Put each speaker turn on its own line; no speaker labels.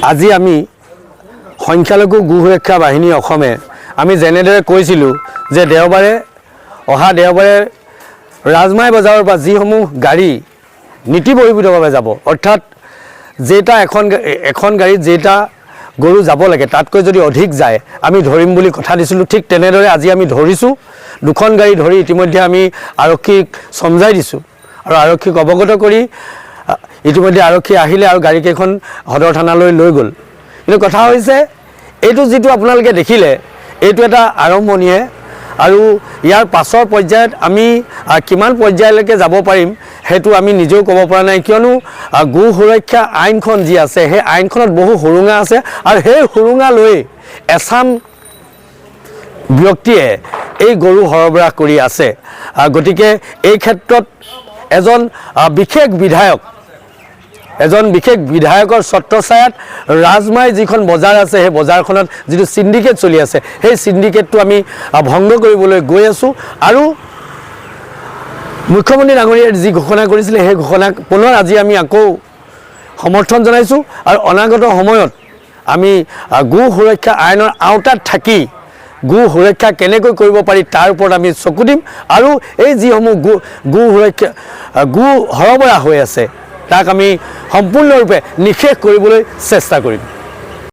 আজি আমি সংখ্যালঘু গো সুৰক্ষা বাহিনী অসমে আমি যেনেদৰে কৈছিলোঁ যে অহা দেওবাৰে ৰাজমাই বজাৰৰ পৰা যিসমূহ গাড়ী নীতি বহিৰ্ভূতভাৱে যাব অৰ্থাৎ যেটা এখন গাড়ীত যেটা গৰু যাব লাগে তাতকৈ যদি অধিক যায় আমি ধৰিম বুলি কথা দিছিলোঁ। ঠিক তেনেদৰে আজি আমি ধৰিছোঁ। দুখন গাড়ী ধৰি ইতিমধ্যে আমি আৰক্ষীক সমজাই দিছোঁ আৰু আৰক্ষীক অৱগত কৰি ইতিমধ্যে আৰক্ষী আহিলে আৰু গাড়ীকেইখন সদৰ থানালৈ লৈ গ'ল। কিন্তু কথা হৈছে এইটো যিটো আপোনালোকে দেখিলে এইটো এটা আৰম্ভণিহে আৰু ইয়াৰ পাছৰ পৰ্যায়ত আমি কিমান পৰ্যায়লৈকে যাব পাৰিম সেইটো আমি নিজেও ক'ব পৰা নাই, কিয়নো গো সুৰক্ষা আইনখন যি আছে সেই আইনখনত বহু সুৰুঙা আছে আৰু সেই সুৰুঙা লৈ এছাম ব্যক্তিয়ে এই গৰু সৰবৰাহ কৰি আছে। গতিকে এই ক্ষেত্ৰত এজন বিশেষ বিধায়কৰ ছত্ৰছায়াত ৰাজমাই যিখন বজাৰ আছে সেই বজাৰখনত যিটো সিন্ডিকেট চলি আছে সেই সিন্ডিকেটটো আমি ভংগ কৰিবলৈ গৈ আছোঁ আৰু মুখ্যমন্ত্ৰী ডাঙৰীয়াই যি ঘোষণা কৰিছিলে সেই ঘোষণাক পুনৰ আজি আমি আকৌ সমৰ্থন জনাইছোঁ আৰু অনাগত সময়ত আমি গো সুৰক্ষা আইনৰ আওতাত থাকি গো সুৰক্ষা কেনেকৈ কৰিব পাৰি তাৰ ওপৰত আমি চকু দিম আৰু এই যিসমূহ গো সৰবৰাহ হৈ আছে তাক আমি সম্পূৰ্ণৰূপে নিষেধ কৰিবলৈ চেষ্টা কৰিম।